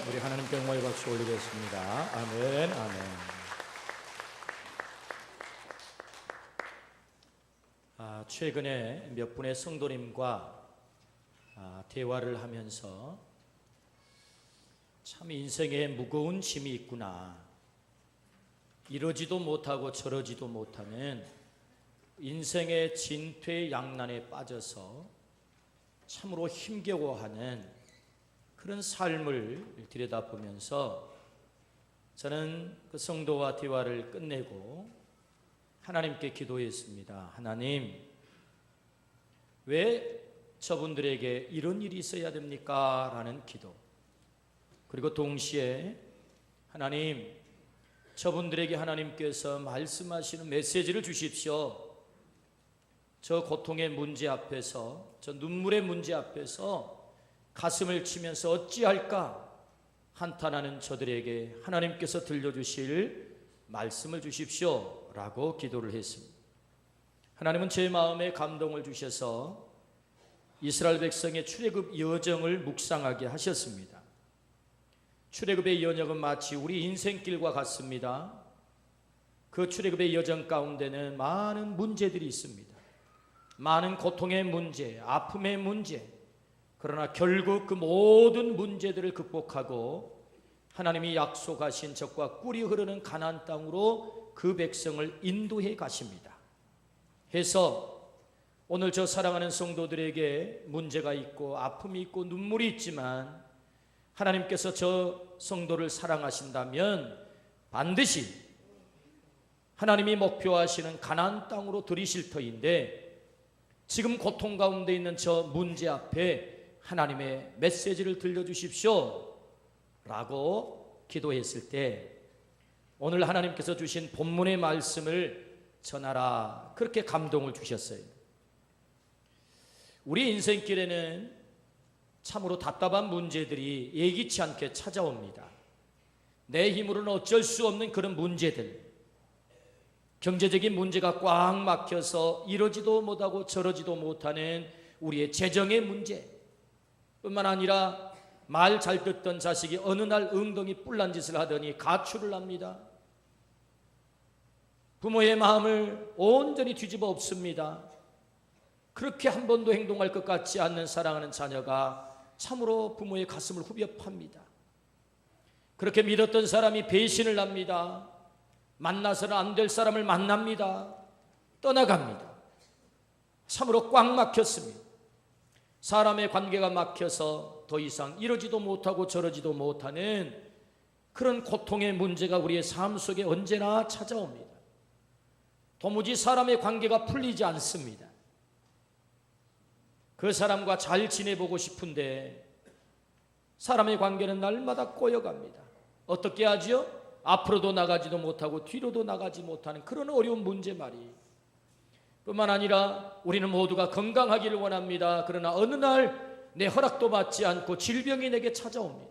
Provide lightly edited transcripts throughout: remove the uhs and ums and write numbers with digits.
우리 하나님께 영광의 박수 올리겠습니다. 아멘, 아멘. 최근에 몇 분의 성도님과 대화를 하면서 참 인생에 무거운 짐이 있구나, 이러지도 못하고 저러지도 못하는 인생의 진퇴양난에 빠져서 참으로 힘겨워하는 그런 삶을 들여다보면서 저는 그 성도와 대화를 끝내고 하나님께 기도했습니다. 하나님, 왜 저분들에게 이런 일이 있어야 됩니까? 라는 기도. 그리고 동시에 하나님, 저분들에게 하나님께서 말씀하시는 메시지를 주십시오. 저 고통의 문제 앞에서, 저 눈물의 문제 앞에서 가슴을 치면서 어찌할까 한탄하는 저들에게 하나님께서 들려주실 말씀을 주십시오 라고 기도를 했습니다. 하나님은 제 마음에 감동을 주셔서 이스라엘 백성의 출애굽 여정을 묵상하게 하셨습니다. 출애굽의 여정은 마치 우리 인생길과 같습니다. 그 출애굽의 여정 가운데는 많은 문제들이 있습니다. 많은 고통의 문제, 아픔의 문제. 그러나 결국 그 모든 문제들을 극복하고 하나님이 약속하신 적과 꿀이 흐르는 가나안 땅으로 그 백성을 인도해 가십니다. 해서 오늘 저 사랑하는 성도들에게 문제가 있고 아픔이 있고 눈물이 있지만 하나님께서 저 성도를 사랑하신다면 반드시 하나님이 목표하시는 가나안 땅으로 들이실 터인데, 지금 고통 가운데 있는 저 문제 앞에 하나님의 메시지를 들려주십시오 라고 기도했을 때 오늘 하나님께서 주신 본문의 말씀을 전하라, 그렇게 감동을 주셨어요. 우리 인생길에는 참으로 답답한 문제들이 예기치 않게 찾아옵니다. 내 힘으로는 어쩔 수 없는 그런 문제들, 경제적인 문제가 꽉 막혀서 이러지도 못하고 저러지도 못하는 우리의 재정의 문제 뿐만 아니라 말 잘 듣던 자식이 어느 날 엉덩이 뿔난 짓을 하더니 가출을 합니다. 부모의 마음을 온전히 뒤집어 엎습니다. 그렇게 한 번도 행동할 것 같지 않는 사랑하는 자녀가 참으로 부모의 가슴을 후벼 팝니다. 그렇게 믿었던 사람이 배신을 합니다. 만나서는 안 될 사람을 만납니다. 떠나갑니다. 참으로 꽉 막혔습니다. 사람의 관계가 막혀서 더 이상 이러지도 못하고 저러지도 못하는 그런 고통의 문제가 우리의 삶 속에 언제나 찾아옵니다. 도무지 사람의 관계가 풀리지 않습니다. 그 사람과 잘 지내보고 싶은데 사람의 관계는 날마다 꼬여갑니다. 어떻게 하죠? 앞으로도 나가지도 못하고 뒤로도 나가지 못하는 그런 어려운 문제 말이에요. 뿐만 아니라 우리는 모두가 건강하기를 원합니다. 그러나 어느 날 내 허락도 받지 않고 질병이 내게 찾아옵니다.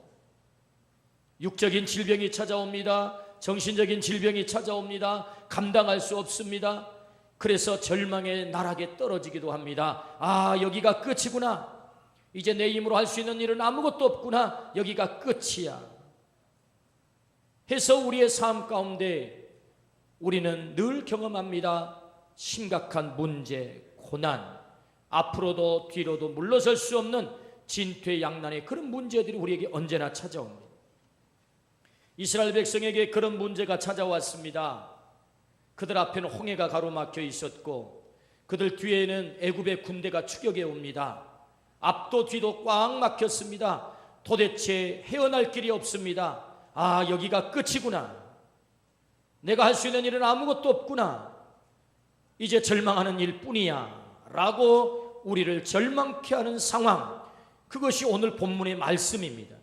육적인 질병이 찾아옵니다. 정신적인 질병이 찾아옵니다. 감당할 수 없습니다. 그래서 절망의 나락에 떨어지기도 합니다. 여기가 끝이구나. 이제 내 힘으로 할 수 있는 일은 아무것도 없구나. 여기가 끝이야. 해서 우리의 삶 가운데 우리는 늘 경험합니다. 심각한 문제, 고난, 앞으로도 뒤로도 물러설 수 없는 진퇴양난의 그런 문제들이 우리에게 언제나 찾아옵니다. 이스라엘 백성에게 그런 문제가 찾아왔습니다. 그들 앞에는 홍해가 가로막혀 있었고 그들 뒤에는 애굽의 군대가 추격해 옵니다. 앞도 뒤도 꽉 막혔습니다. 도대체 헤어날 길이 없습니다. 여기가 끝이구나. 내가 할 수 있는 일은 아무것도 없구나. 이제 절망하는 일뿐이야 라고 우리를 절망케 하는 상황, 그것이 오늘 본문의 말씀입니다.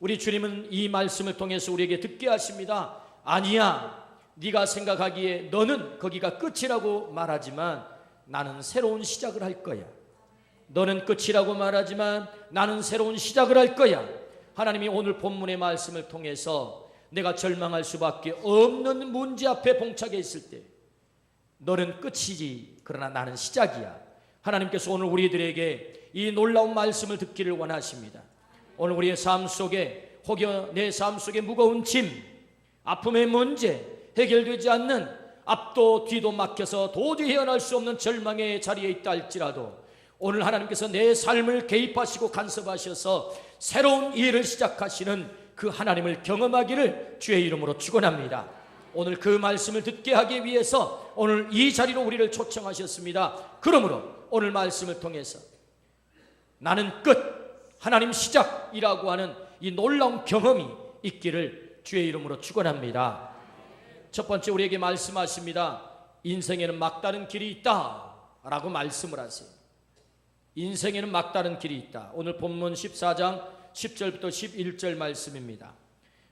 우리 주님은 이 말씀을 통해서 우리에게 듣게 하십니다. 아니야, 네가 생각하기에 너는 거기가 끝이라고 말하지만 나는 새로운 시작을 할 거야. 너는 끝이라고 말하지만 나는 새로운 시작을 할 거야. 하나님이 오늘 본문의 말씀을 통해서 내가 절망할 수밖에 없는 문제 앞에 봉착해 있을 때 너는 끝이지, 그러나 나는 시작이야. 하나님께서 오늘 우리들에게 이 놀라운 말씀을 듣기를 원하십니다. 오늘 우리의 삶 속에 혹여 내 삶 속에 무거운 짐, 아픔의 문제, 해결되지 않는 앞도 뒤도 막혀서 도저히 헤어날 수 없는 절망의 자리에 있다 할지라도 오늘 하나님께서 내 삶을 개입하시고 간섭하셔서 새로운 일을 시작하시는 그 하나님을 경험하기를 주의 이름으로 축원합니다. 오늘 그 말씀을 듣게 하기 위해서 오늘 이 자리로 우리를 초청하셨습니다. 그러므로 오늘 말씀을 통해서 나는 끝, 하나님 시작이라고 하는 이 놀라운 경험이 있기를 주의 이름으로 축원합니다. 첫 번째 우리에게 말씀하십니다. 인생에는 막다른 길이 있다 라고 말씀을 하세요. 인생에는 막다른 길이 있다. 오늘 본문 14장 10절부터 11절 말씀입니다.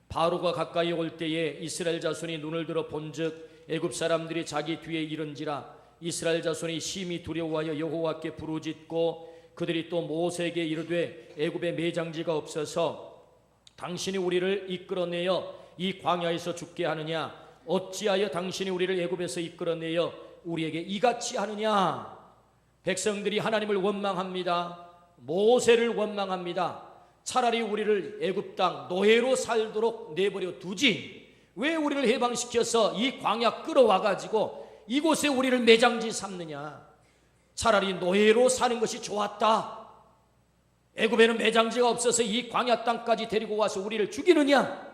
바로가 가까이 올 때에 이스라엘 자손이 눈을 들어 본즉 애굽 사람들이 자기 뒤에 이른지라. 이스라엘 자손이 심히 두려워하여 여호와께 부르짖고 그들이 또 모세에게 이르되 애굽에 매장지가 없어서 당신이 우리를 이끌어내어 이 광야에서 죽게 하느냐? 어찌하여 당신이 우리를 애굽에서 이끌어내어 우리에게 이같이 하느냐? 백성들이 하나님을 원망합니다. 모세를 원망합니다. 차라리 우리를 애굽 땅 노예로 살도록 내버려 두지 왜 우리를 해방시켜서 이 광야 끌어와 가지고 이곳에 우리를 매장지 삼느냐? 차라리 노예로 사는 것이 좋았다. 애굽에는 매장지가 없어서 이 광야 땅까지 데리고 와서 우리를 죽이느냐?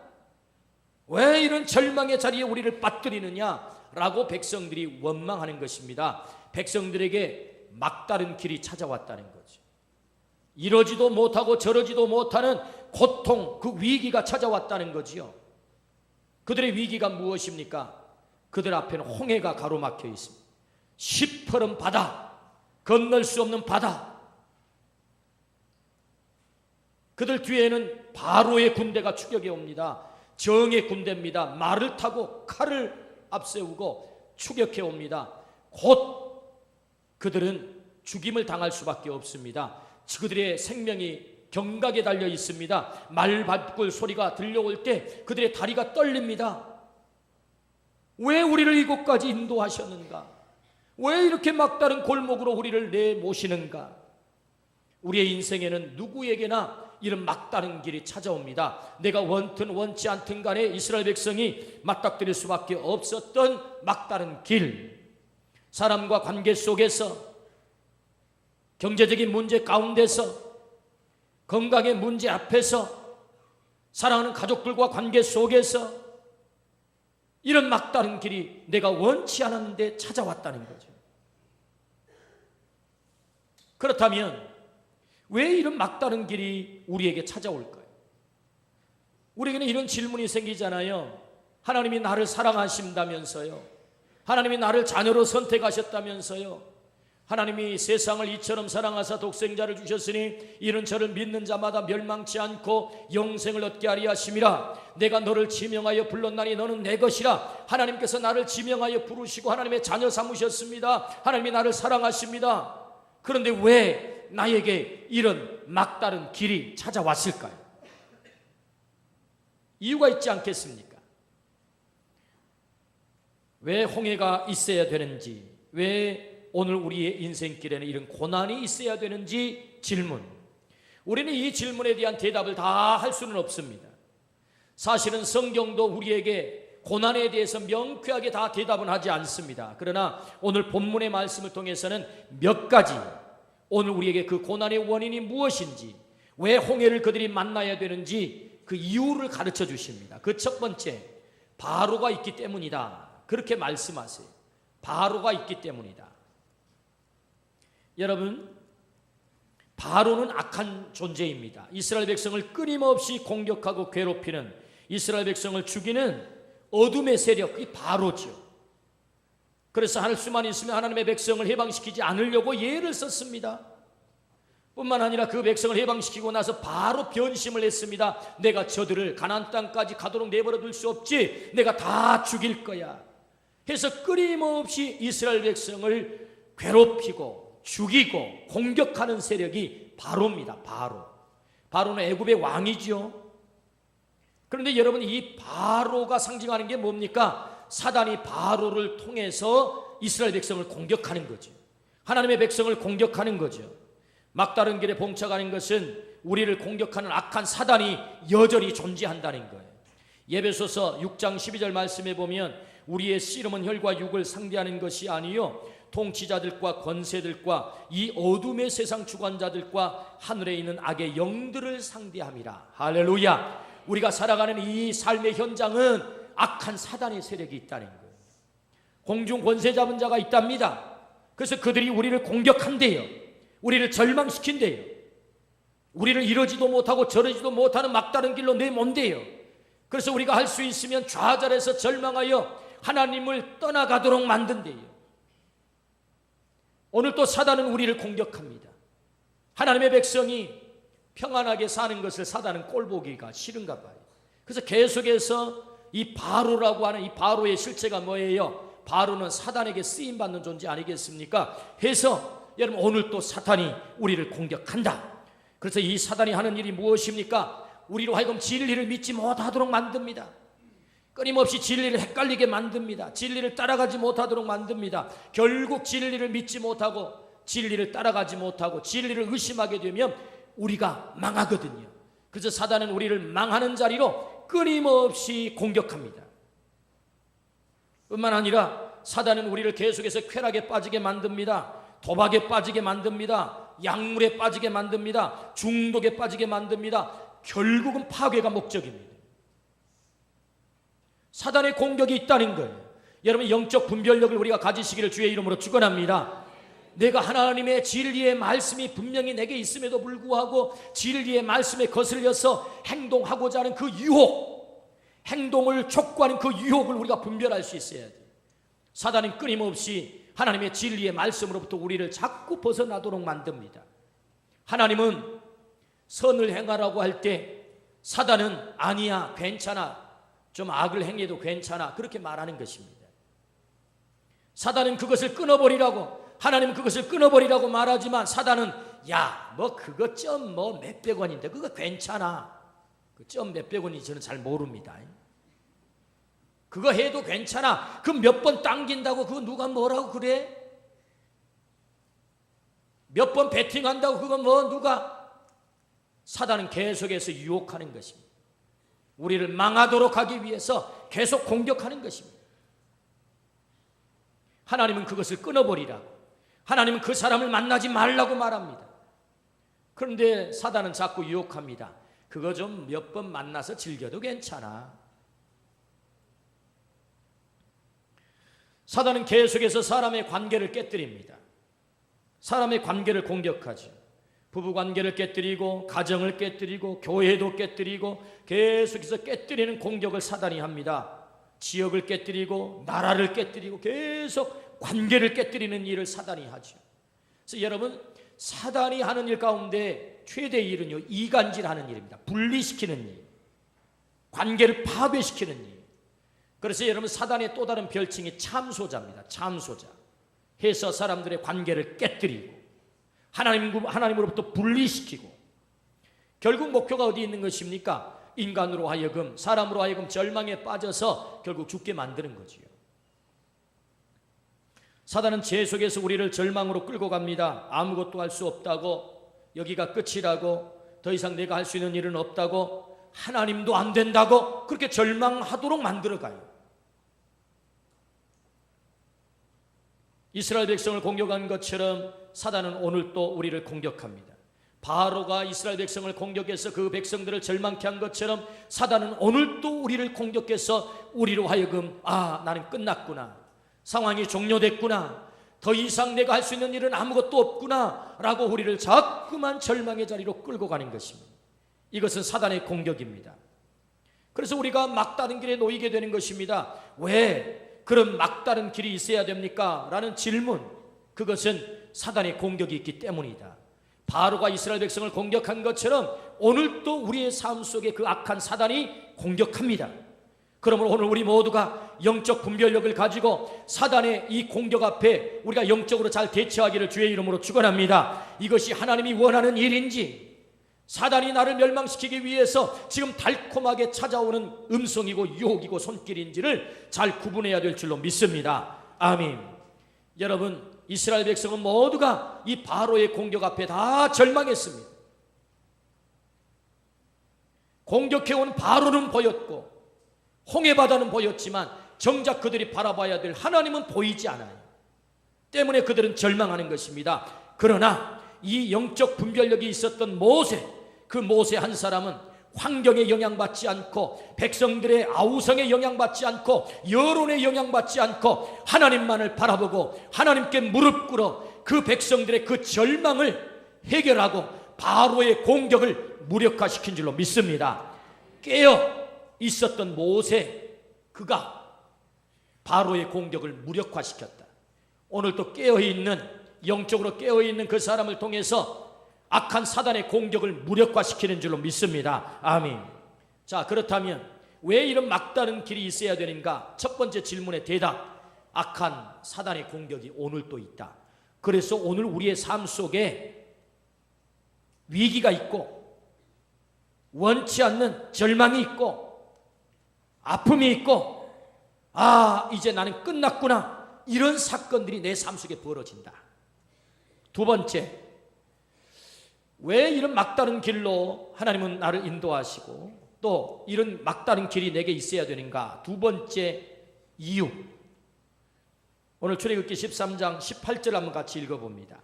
왜 이런 절망의 자리에 우리를 빠뜨리느냐? 라고 백성들이 원망하는 것입니다. 백성들에게 막다른 길이 찾아왔다는 거죠. 이러지도 못하고 저러지도 못하는 고통, 그 위기가 찾아왔다는 거지요. 그들의 위기가 무엇입니까? 그들 앞에는 홍해가 가로막혀 있습니다. 시퍼런 바다, 건널 수 없는 바다. 그들 뒤에는 바로의 군대가 추격해 옵니다. 정의 군대입니다. 말을 타고 칼을 앞세우고 추격해 옵니다. 곧 그들은 죽임을 당할 수밖에 없습니다. 그들의 생명이 경각에 달려 있습니다. 말발꿀 소리가 들려올 때 그들의 다리가 떨립니다. 왜 우리를 이곳까지 인도하셨는가? 왜 이렇게 막다른 골목으로 우리를 내모시는가? 우리의 인생에는 누구에게나 이런 막다른 길이 찾아옵니다. 내가 원든 원치 않든 간에 이스라엘 백성이 맞닥뜨릴 수밖에 없었던 막다른 길, 사람과 관계 속에서, 경제적인 문제 가운데서, 건강의 문제 앞에서, 사랑하는 가족들과 관계 속에서 이런 막다른 길이 내가 원치 않았는데 찾아왔다는 거죠. 그렇다면 왜 이런 막다른 길이 우리에게 찾아올까요? 우리에게는 이런 질문이 생기잖아요. 하나님이 나를 사랑하신다면서요. 하나님이 나를 자녀로 선택하셨다면서요. 하나님이 세상을 이처럼 사랑하사 독생자를 주셨으니 이는 저를 믿는 자마다 멸망치 않고 영생을 얻게 하리 하심이라. 내가 너를 지명하여 불렀나니 너는 내 것이라. 하나님께서 나를 지명하여 부르시고 하나님의 자녀 삼으셨습니다. 하나님이 나를 사랑하십니다. 그런데 왜 나에게 이런 막다른 길이 찾아왔을까요? 이유가 있지 않겠습니까? 왜 홍해가 있어야 되는지, 왜 오늘 우리의 인생길에는 이런 고난이 있어야 되는지 질문. 우리는 이 질문에 대한 대답을 다 할 수는 없습니다. 사실은 성경도 우리에게 고난에 대해서 명쾌하게 다 대답은 하지 않습니다. 그러나 오늘 본문의 말씀을 통해서는 몇 가지, 오늘 우리에게 그 고난의 원인이 무엇인지, 왜 홍해를 그들이 만나야 되는지 그 이유를 가르쳐 주십니다. 그 첫 번째, 바로가 있기 때문이다. 그렇게 말씀하세요. 바로가 있기 때문이다. 여러분, 바로는 악한 존재입니다. 이스라엘 백성을 끊임없이 공격하고 괴롭히는, 이스라엘 백성을 죽이는 어둠의 세력, 이 바로죠. 그래서 할 수만 있으면 하나님의 백성을 해방시키지 않으려고 예를 썼습니다. 뿐만 아니라 그 백성을 해방시키고 나서 바로 변심을 했습니다. 내가 저들을 가나안 땅까지 가도록 내버려 둘 수 없지, 내가 다 죽일 거야 해서 끊임없이 이스라엘 백성을 괴롭히고 죽이고 공격하는 세력이 바로입니다. 바로는 애굽의 왕이지요. 그런데 여러분, 이 바로가 상징하는 게 뭡니까? 사단이 바로를 통해서 이스라엘 백성을 공격하는 거죠. 하나님의 백성을 공격하는 거죠. 막다른 길에 봉착하는 것은 우리를 공격하는 악한 사단이 여전히 존재한다는 거예요. 에베소서 6장 12절 말씀에 보면 우리의 씨름은 혈과 육을 상대하는 것이 아니요 통치자들과 권세들과 이 어둠의 세상 주관자들과 하늘에 있는 악의 영들을 상대함이라. 할렐루야. 우리가 살아가는 이 삶의 현장은 악한 사단의 세력이 있다는 거예요. 공중 권세 잡은 자가 있답니다. 그래서 그들이 우리를 공격한대요. 우리를 절망시킨대요. 우리를 이러지도 못하고 저러지도 못하는 막다른 길로 내몬대요. 그래서 우리가 할 수 있으면 좌절해서 절망하여 하나님을 떠나가도록 만든대요. 오늘 또 사단은 우리를 공격합니다. 하나님의 백성이 평안하게 사는 것을 사단은 꼴보기가 싫은가 봐요. 그래서 계속해서 이 바로라고 하는 이 바로의 실체가 뭐예요? 바로는 사단에게 쓰임받는 존재 아니겠습니까? 해서 여러분 오늘 또 사탄이 우리를 공격한다. 그래서 이 사단이 하는 일이 무엇입니까? 우리로 하여금 진리를 믿지 못하도록 만듭니다. 끊임없이 진리를 헷갈리게 만듭니다. 진리를 따라가지 못하도록 만듭니다. 결국 진리를 믿지 못하고 진리를 따라가지 못하고 진리를 의심하게 되면 우리가 망하거든요. 그래서 사단은 우리를 망하는 자리로 끊임없이 공격합니다. 뿐만 아니라 사단은 우리를 계속해서 쾌락에 빠지게 만듭니다. 도박에 빠지게 만듭니다. 약물에 빠지게 만듭니다. 중독에 빠지게 만듭니다. 결국은 파괴가 목적입니다. 사단의 공격이 있다는 거예요. 여러분 영적 분별력을 우리가 가지시기를 주의 이름으로 축원합니다. 내가 하나님의 진리의 말씀이 분명히 내게 있음에도 불구하고 진리의 말씀에 거슬려서 행동하고자 하는 그 유혹, 행동을 촉구하는 그 유혹을 우리가 분별할 수 있어야 돼요. 사단은 끊임없이 하나님의 진리의 말씀으로부터 우리를 자꾸 벗어나도록 만듭니다. 하나님은 선을 행하라고 할 때 사단은 아니야, 괜찮아, 좀 악을 행해도 괜찮아, 그렇게 말하는 것입니다. 사단은 그것을 끊어버리라고, 하나님은 그것을 끊어버리라고 말하지만 사단은 야, 뭐 그거 점 뭐 몇백 원인데 그거 괜찮아, 그 점 몇백 원이 저는 잘 모릅니다. 그거 해도 괜찮아, 그 몇 번 당긴다고 그거 누가 뭐라고 그래? 몇 번 베팅한다고 그거 뭐 누가? 사단은 계속해서 유혹하는 것입니다. 우리를 망하도록 하기 위해서 계속 공격하는 것입니다. 하나님은 그것을 끊어버리라고, 하나님은 그 사람을 만나지 말라고 말합니다. 그런데 사단은 자꾸 유혹합니다. 그거 좀 몇 번 만나서 즐겨도 괜찮아. 사단은 계속해서 사람의 관계를 깨뜨립니다. 사람의 관계를 공격하죠. 부부관계를 깨뜨리고 가정을 깨뜨리고 교회도 깨뜨리고 계속해서 깨뜨리는 공격을 사단이 합니다. 지역을 깨뜨리고 나라를 깨뜨리고 계속 관계를 깨뜨리는 일을 사단이 하죠. 그래서 여러분, 사단이 하는 일 가운데 최대의 일은요, 이간질하는 일입니다. 분리시키는 일, 관계를 파괴시키는 일. 그래서 여러분, 사단의 또 다른 별칭이 참소자입니다. 참소자. 해서 사람들의 관계를 깨뜨리고 하나님으로부터 분리시키고, 결국 목표가 어디 있는 것입니까? 인간으로 하여금, 사람으로 하여금 절망에 빠져서 결국 죽게 만드는 거지요. 사단은 죄 속에서 우리를 절망으로 끌고 갑니다. 아무것도 할 수 없다고, 여기가 끝이라고, 더 이상 내가 할 수 있는 일은 없다고, 하나님도 안 된다고 그렇게 절망하도록 만들어가요. 이스라엘 백성을 공격한 것처럼 사단은 오늘 또 우리를 공격합니다. 바로가 이스라엘 백성을 공격해서 그 백성들을 절망케 한 것처럼 사단은 오늘 또 우리를 공격해서 우리로 하여금 나는 끝났구나, 상황이 종료됐구나, 더 이상 내가 할 수 있는 일은 아무것도 없구나 라고 우리를 자꾸만 절망의 자리로 끌고 가는 것입니다. 이것은 사단의 공격입니다. 그래서 우리가 막다른 길에 놓이게 되는 것입니다. 왜 그런 막다른 길이 있어야 됩니까? 라는 질문, 그것은 사단의 공격이 있기 때문이다. 바로가 이스라엘 백성을 공격한 것처럼 오늘 또 우리의 삶 속에 그 악한 사단이 공격합니다. 그러므로 오늘 우리 모두가 영적 분별력을 가지고 사단의 이 공격 앞에 우리가 영적으로 잘 대처하기를 주의 이름으로 축원합니다. 이것이 하나님이 원하는 일인지, 사단이 나를 멸망시키기 위해서 지금 달콤하게 찾아오는 음성이고 유혹이고 손길인지를 잘 구분해야 될 줄로 믿습니다. 아멘. 여러분, 이스라엘 백성은 모두가 이 바로의 공격 앞에 다 절망했습니다. 공격해온 바로는 보였고 홍해바다는 보였지만 정작 그들이 바라봐야 될 하나님은 보이지 않아요. 때문에 그들은 절망하는 것입니다. 그러나 이 영적 분별력이 있었던 모세, 그 모세 한 사람은 환경에 영향받지 않고 백성들의 아우성에 영향받지 않고 여론에 영향받지 않고 하나님만을 바라보고 하나님께 무릎 꿇어 그 백성들의 그 절망을 해결하고 바로의 공격을 무력화시킨 줄로 믿습니다. 깨어 있었던 모세, 그가 바로의 공격을 무력화시켰다. 오늘도 깨어있는, 영적으로 깨어있는 그 사람을 통해서 악한 사단의 공격을 무력화시키는 줄로 믿습니다. 아멘. 자, 그렇다면 왜 이런 막다른 길이 있어야 되는가? 첫 번째 질문의 대답, 악한 사단의 공격이 오늘도 있다. 그래서 오늘 우리의 삶 속에 위기가 있고 원치 않는 절망이 있고 아픔이 있고, 아, 이제 나는 끝났구나, 이런 사건들이 내 삶 속에 벌어진다. 두 번째, 왜 이런 막다른 길로 하나님은 나를 인도하시고 또 이런 막다른 길이 내게 있어야 되는가? 두 번째 이유, 오늘 출애굽기 13장 18절 한번 같이 읽어봅니다.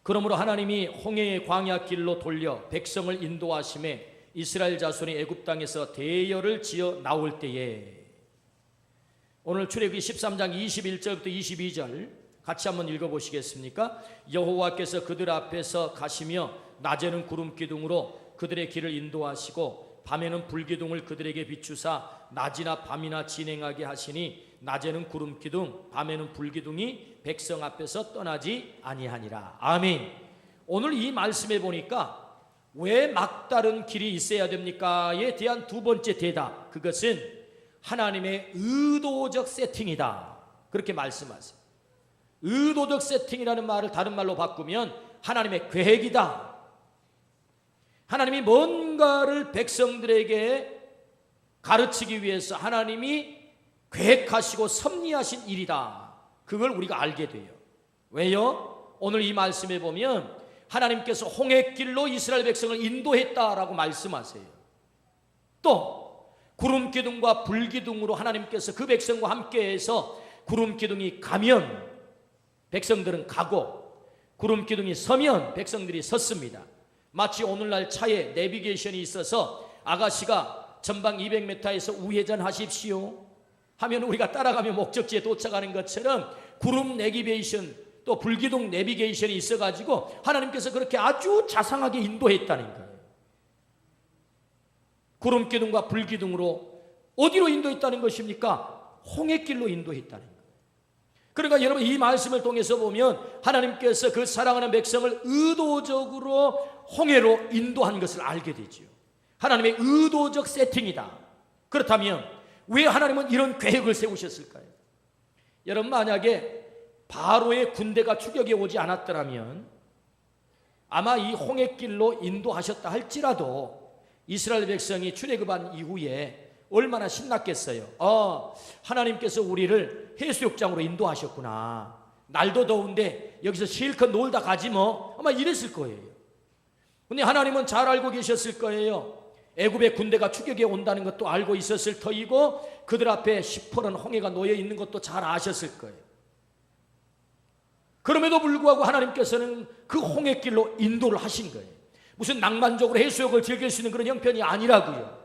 그러므로 하나님이 홍해의 광야 길로 돌려 백성을 인도하심에 이스라엘 자손이 애굽 땅에서 대열을 지어 나올 때에, 오늘 출애굽기 13장 21절부터 22절 같이 한번 읽어보시겠습니까? 여호와께서 그들 앞에서 가시며 낮에는 구름 기둥으로 그들의 길을 인도하시고 밤에는 불기둥을 그들에게 비추사 낮이나 밤이나 진행하게 하시니 낮에는 구름 기둥 밤에는 불기둥이 백성 앞에서 떠나지 아니하니라. 아멘. 오늘 이 말씀에 보니까 왜 막다른 길이 있어야 됩니까에 대한 두 번째 대답, 그것은 하나님의 의도적 세팅이다, 그렇게 말씀하세요. 의도적 세팅이라는 말을 다른 말로 바꾸면 하나님의 계획이다. 하나님이 뭔가를 백성들에게 가르치기 위해서 하나님이 계획하시고 섭리하신 일이다. 그걸 우리가 알게 돼요. 왜요? 오늘 이 말씀에 보면 하나님께서 홍해길로 이스라엘 백성을 인도했다라고 말씀하세요. 또 구름기둥과 불기둥으로 하나님께서 그 백성과 함께해서 구름기둥이 가면 백성들은 가고 구름기둥이 서면 백성들이 섰습니다. 마치 오늘날 차에 내비게이션이 있어서 아가씨가 전방 200m에서 우회전하십시오 하면 우리가 따라가며 목적지에 도착하는 것처럼 구름 내비게이션 또 불기둥 내비게이션이 있어가지고 하나님께서 그렇게 아주 자상하게 인도했다는 거예요. 구름기둥과 불기둥으로 어디로 인도했다는 것입니까? 홍해길로 인도했다는 거예요. 그러니까 여러분, 이 말씀을 통해서 보면 하나님께서 그 사랑하는 백성을 의도적으로 홍해로 인도한 것을 알게 되죠. 하나님의 의도적 세팅이다. 그렇다면 왜 하나님은 이런 계획을 세우셨을까요? 여러분, 만약에 바로의 군대가 추격해 오지 않았더라면 아마 이 홍해길로 인도하셨다 할지라도 이스라엘 백성이 출애굽한 이후에 얼마나 신났겠어요. 하나님께서 우리를 해수욕장으로 인도하셨구나, 날도 더운데 여기서 실컷 놀다 가지 뭐, 아마 이랬을 거예요. 근데 하나님은 잘 알고 계셨을 거예요. 애굽의 군대가 추격해 온다는 것도 알고 있었을 터이고 그들 앞에 시퍼런 홍해가 놓여 있는 것도 잘 아셨을 거예요. 그럼에도 불구하고 하나님께서는 그 홍해길로 인도를 하신 거예요. 무슨 낭만적으로 해수욕을 즐길 수 있는 그런 형편이 아니라고요.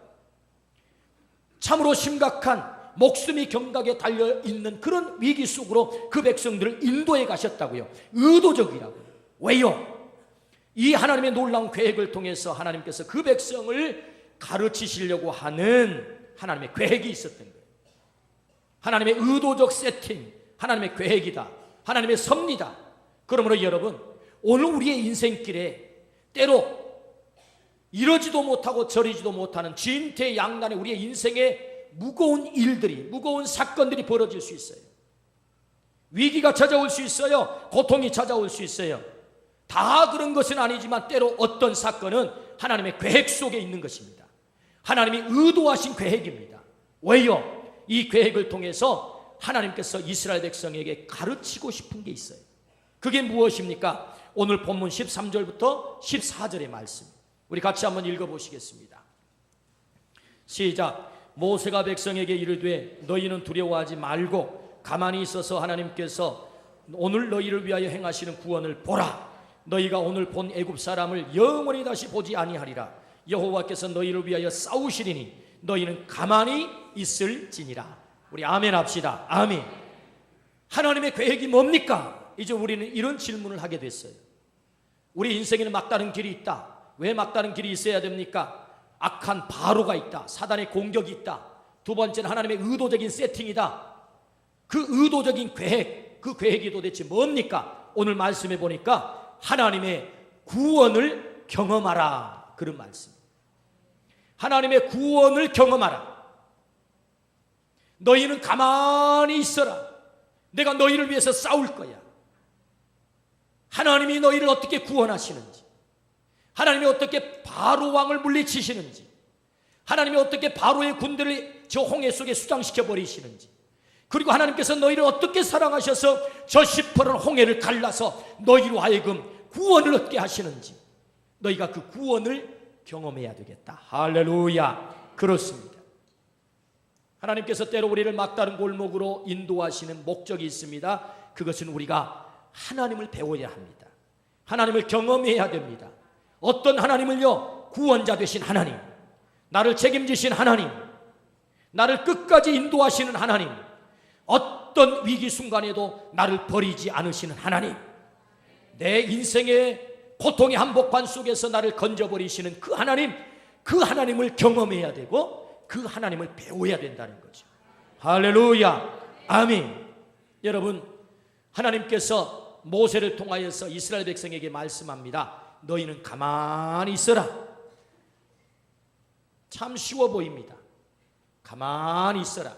참으로 심각한 목숨이 경각에 달려있는 그런 위기 속으로 그 백성들을 인도해 가셨다고요. 의도적이라고요. 왜요? 이 하나님의 놀라운 계획을 통해서 하나님께서 그 백성을 가르치시려고 하는 하나님의 계획이 있었던 거예요. 하나님의 의도적 세팅, 하나님의 계획이다, 하나님의 섭리다. 그러므로 여러분, 오늘 우리의 인생길에 때로 이러지도 못하고 저리지도 못하는 진퇴양난의 우리의 인생에 무거운 일들이, 무거운 사건들이 벌어질 수 있어요. 위기가 찾아올 수 있어요. 고통이 찾아올 수 있어요. 다 그런 것은 아니지만 때로 어떤 사건은 하나님의 계획 속에 있는 것입니다. 하나님이 의도하신 계획입니다. 왜요? 이 계획을 통해서 하나님께서 이스라엘 백성에게 가르치고 싶은 게 있어요. 그게 무엇입니까? 오늘 본문 13절부터 14절의 말씀. 우리 같이 한번 읽어보시겠습니다. 시작. 모세가 백성에게 이르되 너희는 두려워하지 말고 가만히 있어서 하나님께서 오늘 너희를 위하여 행하시는 구원을 보라. 너희가 오늘 본 애굽 사람을 영원히 다시 보지 아니하리라. 여호와께서 너희를 위하여 싸우시리니 너희는 가만히 있을지니라. 우리 아멘 합시다. 아멘. 하나님의 계획이 뭡니까? 이제 우리는 이런 질문을 하게 됐어요. 우리 인생에는 막다른 길이 있다. 왜 막다른 길이 있어야 됩니까? 악한 바로가 있다. 사단의 공격이 있다. 두 번째는 하나님의 의도적인 세팅이다. 그 의도적인 계획, 그 계획이 도대체 뭡니까? 오늘 말씀해 보니까 하나님의 구원을 경험하라, 그런 말씀. 하나님의 구원을 경험하라. 너희는 가만히 있어라. 내가 너희를 위해서 싸울 거야. 하나님이 너희를 어떻게 구원하시는지, 하나님이 어떻게 바로 왕을 물리치시는지, 하나님이 어떻게 바로의 군대를 저 홍해 속에 수장시켜 버리시는지, 그리고 하나님께서 너희를 어떻게 사랑하셔서 저 시퍼런 홍해를 갈라서 너희로 하여금 구원을 얻게 하시는지, 너희가 그 구원을 경험해야 되겠다. 할렐루야. 그렇습니다. 하나님께서 때로 우리를 막다른 골목으로 인도하시는 목적이 있습니다. 그것은 우리가 하나님을 배워야 합니다. 하나님을 경험해야 됩니다. 어떤 하나님을요? 구원자 되신 하나님, 나를 책임지신 하나님, 나를 끝까지 인도하시는 하나님, 어떤 위기 순간에도 나를 버리지 않으시는 하나님, 내 인생의 고통의 한복판 속에서 나를 건져버리시는 그 하나님, 그 하나님을 경험해야 되고 그 하나님을 배워야 된다는 거죠. 할렐루야. 아멘. 여러분, 하나님께서 모세를 통하여서 이스라엘 백성에게 말씀합니다. 너희는 가만히 있어라. 참 쉬워 보입니다. 가만히 있어라.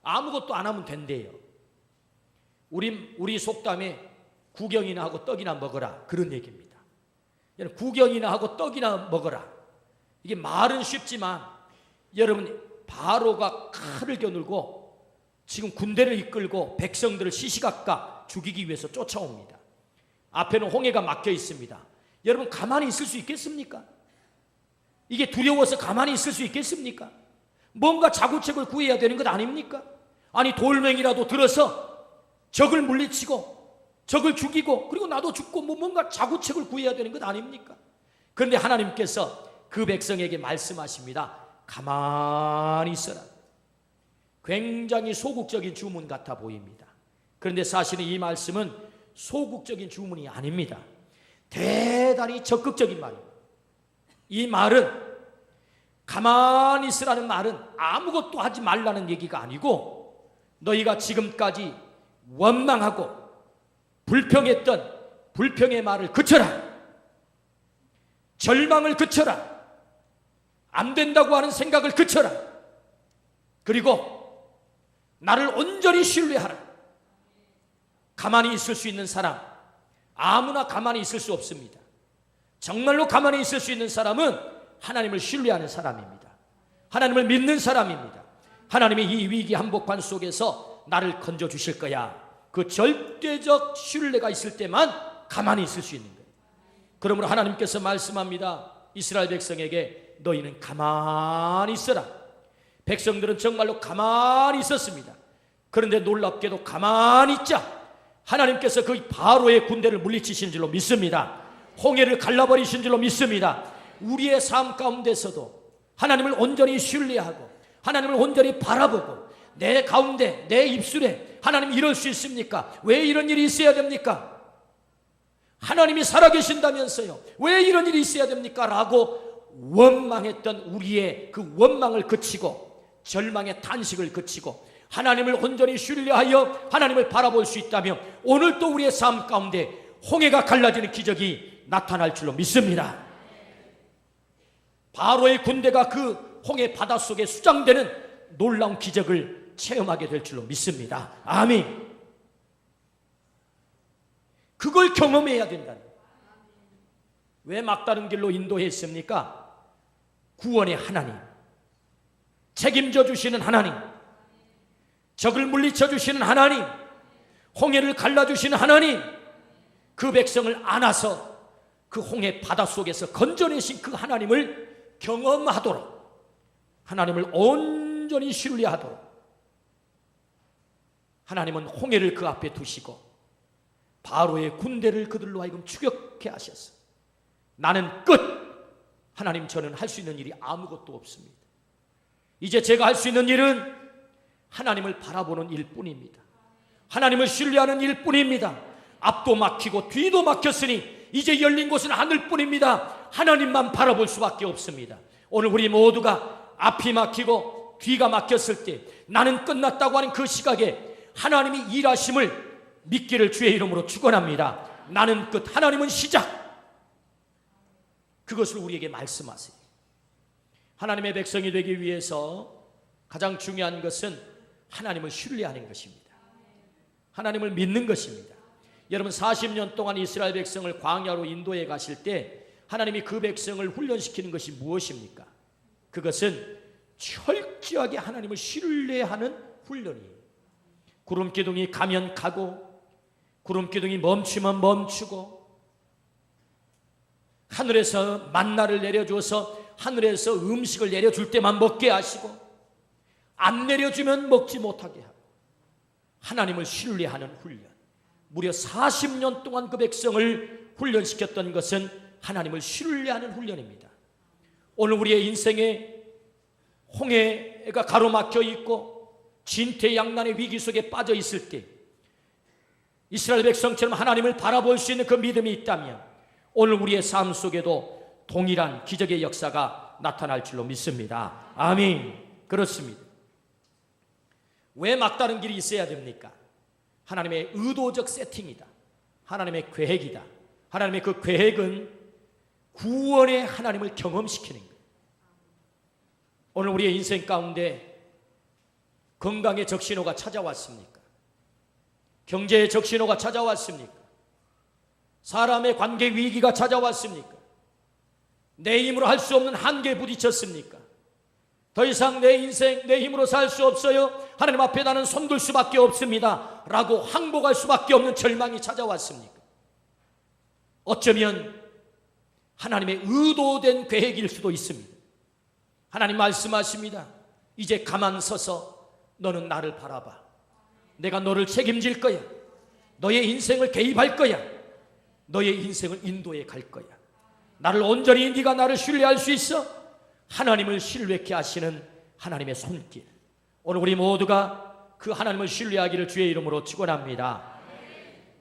아무것도 안 하면 된대요. 우리 속담에 구경이나 하고 떡이나 먹어라, 그런 얘기입니다. 구경이나 하고 떡이나 먹어라. 이게 말은 쉽지만 여러분, 바로가 칼을 겨누고 지금 군대를 이끌고 백성들을 시시각각 죽이기 위해서 쫓아옵니다. 앞에는 홍해가 막혀 있습니다. 여러분, 가만히 있을 수 있겠습니까? 이게 두려워서 가만히 있을 수 있겠습니까? 뭔가 자구책을 구해야 되는 것 아닙니까? 아니, 돌멩이라도 들어서 적을 물리치고 적을 죽이고 그리고 나도 죽고 뭔가 자구책을 구해야 되는 것 아닙니까? 그런데 하나님께서 그 백성에게 말씀하십니다. 가만히 있어라. 굉장히 소극적인 주문 같아 보입니다. 그런데 사실은 이 말씀은 소극적인 주문이 아닙니다. 대단히 적극적인 말입니다. 이 말은, 가만히 있으라는 말은 아무것도 하지 말라는 얘기가 아니고, 너희가 지금까지 원망하고 불평했던 불평의 말을 그쳐라. 절망을 그쳐라. 안 된다고 하는 생각을 그쳐라. 그리고 나를 온전히 신뢰하라. 가만히 있을 수 있는 사람, 아무나 가만히 있을 수 없습니다. 정말로 가만히 있을 수 있는 사람은 하나님을 신뢰하는 사람입니다. 하나님을 믿는 사람입니다. 하나님이 이 위기 한복판 속에서 나를 건져주실 거야, 그 절대적 신뢰가 있을 때만 가만히 있을 수 있는 거예요. 그러므로 하나님께서 말씀합니다. 이스라엘 백성에게 너희는 가만히 있어라. 백성들은 정말로 가만히 있었습니다. 그런데 놀랍게도 가만히 있자 하나님께서 그 바로의 군대를 물리치신 줄로 믿습니다. 홍해를 갈라버리신 줄로 믿습니다. 우리의 삶 가운데서도 하나님을 온전히 신뢰하고 하나님을 온전히 바라보고 내 가운데, 내 입술에 하나님 이럴 수 있습니까? 왜 이런 일이 있어야 됩니까? 하나님이 살아계신다면서요, 왜 이런 일이 있어야 됩니까? 라고 원망했던 우리의 그 원망을 그치고 절망의 탄식을 그치고 하나님을 온전히 신뢰하여 하나님을 바라볼 수 있다면 오늘 또 우리의 삶 가운데 홍해가 갈라지는 기적이 나타날 줄로 믿습니다. 바로의 군대가 그 홍해 바닷속에 수장되는 놀라운 기적을 체험하게 될 줄로 믿습니다. 아멘. 그걸 경험해야 된다는 거예요. 왜 막다른 길로 인도했습니까? 구원의 하나님, 책임져 주시는 하나님, 적을 물리쳐 주시는 하나님, 홍해를 갈라주시는 하나님, 그 백성을 안아서 그 홍해 바다 속에서 건져내신 그 하나님을 경험하도록, 하나님을 온전히 신뢰하도록 하나님은 홍해를 그 앞에 두시고 바로의 군대를 그들로 하여금 추격해 하셨어. 나는 끝. 하나님, 저는 할 수 있는 일이 아무것도 없습니다. 이제 제가 할 수 있는 일은 하나님을 바라보는 일뿐입니다. 하나님을 신뢰하는 일뿐입니다. 앞도 막히고 뒤도 막혔으니 이제 열린 곳은 하늘뿐입니다. 하나님만 바라볼 수밖에 없습니다. 오늘 우리 모두가 앞이 막히고 뒤가 막혔을 때 나는 끝났다고 하는 그 시각에 하나님이 일하심을 믿기를 주의 이름으로 축원합니다. 나는 끝, 하나님은 시작. 그것을 우리에게 말씀하세요. 하나님의 백성이 되기 위해서 가장 중요한 것은 하나님을 신뢰하는 것입니다. 하나님을 믿는 것입니다. 여러분, 40년 동안 이스라엘 백성을 광야로 인도해 가실 때 하나님이 그 백성을 훈련시키는 것이 무엇입니까? 그것은 철저하게 하나님을 신뢰하는 훈련이에요. 구름기둥이 가면 가고 구름기둥이 멈추면 멈추고, 하늘에서 만나를 내려줘서 하늘에서 음식을 내려줄 때만 먹게 하시고 안 내려주면 먹지 못하게 하고, 하나님을 신뢰하는 훈련. 무려 40년 동안 그 백성을 훈련시켰던 것은 하나님을 신뢰하는 훈련입니다. 오늘 우리의 인생에 홍해가 가로막혀 있고 진퇴양난의 위기 속에 빠져 있을 때 이스라엘 백성처럼 하나님을 바라볼 수 있는 그 믿음이 있다면 오늘 우리의 삶 속에도 동일한 기적의 역사가 나타날 줄로 믿습니다. 아멘. 그렇습니다. 왜 막다른 길이 있어야 됩니까? 하나님의 의도적 세팅이다. 하나님의 계획이다. 하나님의 그 계획은 구원의 하나님을 경험시키는 거예요. 오늘 우리의 인생 가운데 건강의 적신호가 찾아왔습니까? 경제의 적신호가 찾아왔습니까? 사람의 관계 위기가 찾아왔습니까? 내 힘으로 할 수 없는 한계에 부딪혔습니까? 더 이상 내 인생 내 힘으로 살 수 없어요. 하나님 앞에 나는 손들 수밖에 없습니다 라고 항복할 수밖에 없는 절망이 찾아왔습니까? 어쩌면 하나님의 의도된 계획일 수도 있습니다. 하나님 말씀하십니다. 이제 가만 서서 너는 나를 바라봐. 내가 너를 책임질 거야. 너의 인생을 개입할 거야. 너의 인생을 인도해 갈 거야. 나를 온전히 네가 나를 신뢰할 수 있어? 하나님을 신뢰케 하시는 하나님의 손길. 오늘 우리 모두가 그 하나님을 신뢰하기를 주의 이름으로 축원합니다.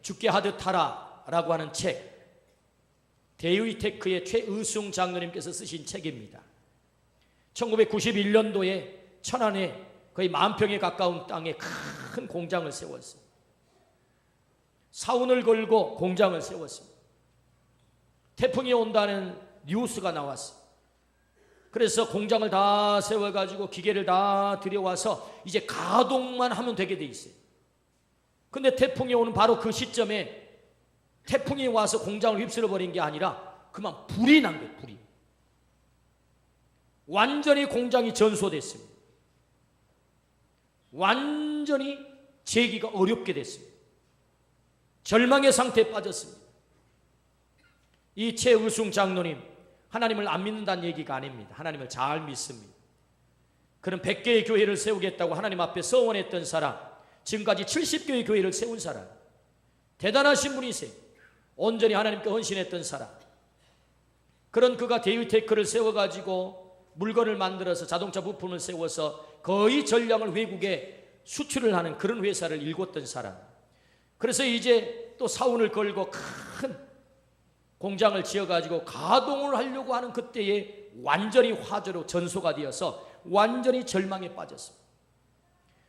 죽게 하듯 하라 라고 하는 책, 데이위테크의 최의숭 장로님께서 쓰신 책입니다. 1991년도에 천안에 거의 10,000평에 가까운 땅에 큰 공장을 세웠어요. 사운을 걸고 공장을 세웠습니다. 태풍이 온다는 뉴스가 나왔어요. 그래서 공장을 다 세워가지고 기계를 다 들여와서 이제 가동만 하면 되게 돼 있어요. 근데 태풍이 오는 바로 그 시점에 태풍이 와서 공장을 휩쓸어버린 게 아니라 그만 불이 난 거예요. 불이. 완전히 공장이 전소됐습니다. 완전히 재기가 어렵게 됐습니다. 절망의 상태에 빠졌습니다. 이 최의숭 장로님, 하나님을 안 믿는다는 얘기가 아닙니다. 하나님을 잘 믿습니다. 그는 100개의 교회를 세우겠다고 하나님 앞에 서원했던 사람, 지금까지 70개의 교회를 세운 사람, 대단하신 분이세요. 온전히 하나님께 헌신했던 사람. 그런 그가 데이위테크를 세워가지고 물건을 만들어서 자동차 부품을 세워서 거의 전량을 외국에 수출을 하는 그런 회사를 일궜던 사람. 그래서 이제 또 사운을 걸고 큰 공장을 지어가지고 가동을 하려고 하는 그때에 완전히 화재로 전소가 되어서 완전히 절망에 빠졌습니다.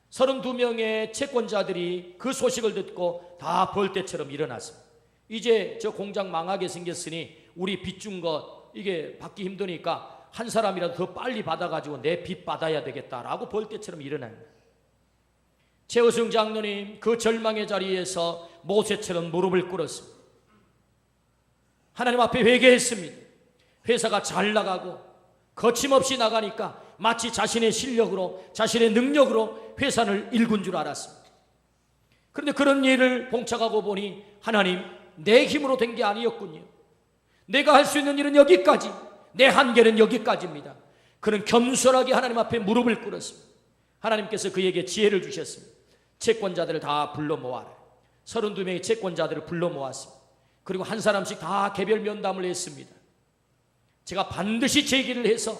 32명의 채권자들이 그 소식을 듣고 다 벌떼처럼 일어났습니다. 이제 저 공장 망하게 생겼으니 우리 빚 준 것 이게 받기 힘드니까 한 사람이라도 더 빨리 받아가지고 내 빚 받아야 되겠다라고 벌떼처럼 일어난 거예요. 최의숭 장로님 그 절망의 자리에서 모세처럼 무릎을 꿇었습니다. 하나님 앞에 회개했습니다. 회사가 잘 나가고 거침없이 나가니까 마치 자신의 실력으로 자신의 능력으로 회사를 일군 줄 알았습니다. 그런데 그런 일을 봉착하고 보니 하나님 내 힘으로 된 게 아니었군요. 내가 할 수 있는 일은 여기까지, 내 한계는 여기까지입니다. 그는 겸손하게 하나님 앞에 무릎을 꿇었습니다. 하나님께서 그에게 지혜를 주셨습니다. 채권자들을 다 불러 모아라. 32명의 채권자들을 불러 모았습니다. 그리고 한 사람씩 다 개별 면담을 했습니다. 제가 반드시 제기를 해서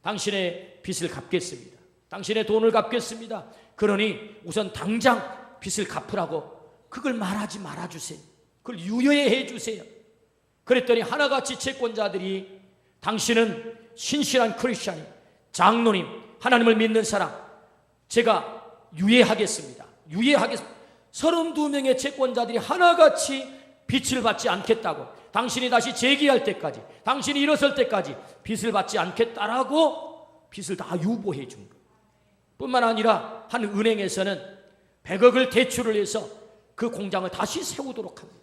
당신의 빚을 갚겠습니다. 당신의 돈을 갚겠습니다. 그러니 우선 당장 빚을 갚으라고 그걸 말하지 말아주세요. 그걸 유예해 주세요. 그랬더니 하나같이 채권자들이 당신은 신실한 크리스찬이, 장로님, 하나님을 믿는 사람, 제가 유예하겠습니다. 32명의 채권자들이 하나같이 빚을 받지 않겠다고, 당신이 다시 재기할 때까지, 당신이 일어설 때까지 빚을 받지 않겠다라고 빚을 다 유보해 준 거예요. 뿐만 아니라 한 은행에서는 100억을 대출을 해서 그 공장을 다시 세우도록 합니다.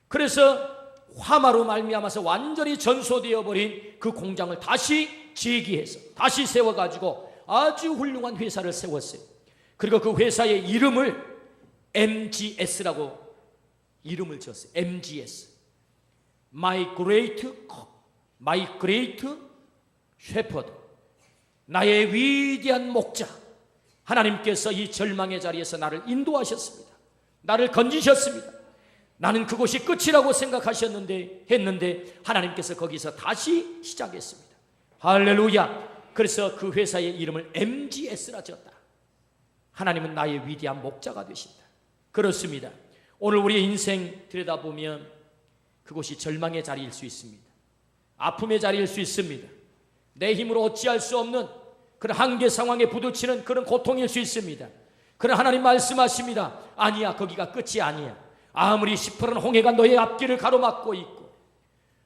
그래서 화마로 말미암아서 완전히 전소되어 버린 그 공장을 다시 재기해서 다시 세워가지고 아주 훌륭한 회사를 세웠어요. 그리고 그 회사의 이름을 MGS라고 이름을 지었어요. MGS, My Great Shepherd, 나의 위대한 목자. 하나님께서 이 절망의 자리에서 나를 인도하셨습니다. 나를 건지셨습니다. 나는 그곳이 끝이라고 했는데 하나님께서 거기서 다시 시작했습니다. 할렐루야. 그래서 그 회사의 이름을 MGS라 지었다. 하나님은 나의 위대한 목자가 되신다. 그렇습니다. 오늘 우리의 인생 들여다보면 그곳이 절망의 자리일 수 있습니다. 아픔의 자리일 수 있습니다. 내 힘으로 어찌할 수 없는 그런 한계 상황에 부딪히는 그런 고통일 수 있습니다. 그러나 하나님 말씀하십니다. 아니야, 거기가 끝이 아니야. 아무리 시퍼런 홍해가 너의 앞길을 가로막고 있고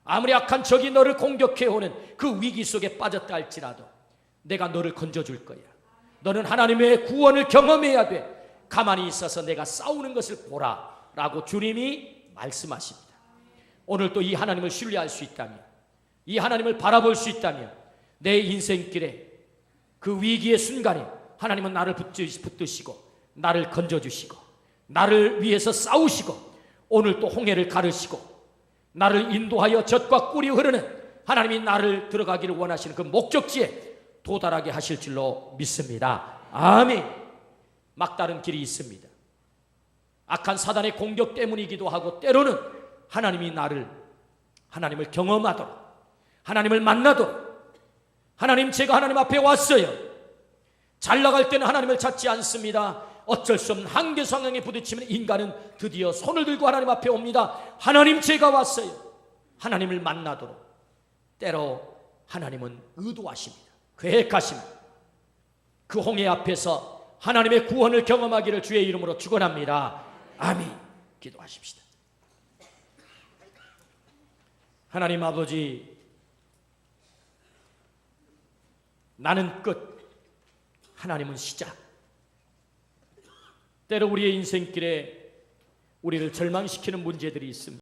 아무리 악한 적이 너를 공격해오는 그 위기 속에 빠졌다 할지라도 내가 너를 건져줄 거야. 너는 하나님의 구원을 경험해야 돼. 가만히 있어서 내가 싸우는 것을 보라 라고 주님이 말씀하십니다. 오늘 또 이 하나님을 신뢰할 수 있다면, 이 하나님을 바라볼 수 있다면 내 인생길에 그 위기의 순간에 하나님은 나를 붙드시고 나를 건져주시고 나를 위해서 싸우시고 오늘 또 홍해를 가르시고 나를 인도하여 젖과 꿀이 흐르는 하나님이 나를 들어가기를 원하시는 그 목적지에 도달하게 하실 줄로 믿습니다. 아멘. 막다른 길이 있습니다. 악한 사단의 공격 때문이기도 하고 때로는 하나님을 경험하도록, 하나님을 만나도록, 하나님, 제가 하나님 앞에 왔어요. 잘 나갈 때는 하나님을 찾지 않습니다. 어쩔 수 없는 한계 상황에 부딪히면 인간은 드디어 손을 들고 하나님 앞에 옵니다. 하나님, 제가 왔어요. 하나님을 만나도록. 때로 하나님은 의도하십니다. 계획하십니다. 그 홍해 앞에서 하나님의 구원을 경험하기를 주의 이름으로 축원합니다. 아멘. 기도하십시다. 하나님 아버지, 나는 끝, 하나님은 시작. 때로 우리의 인생길에 우리를 절망시키는 문제들이 있습니다.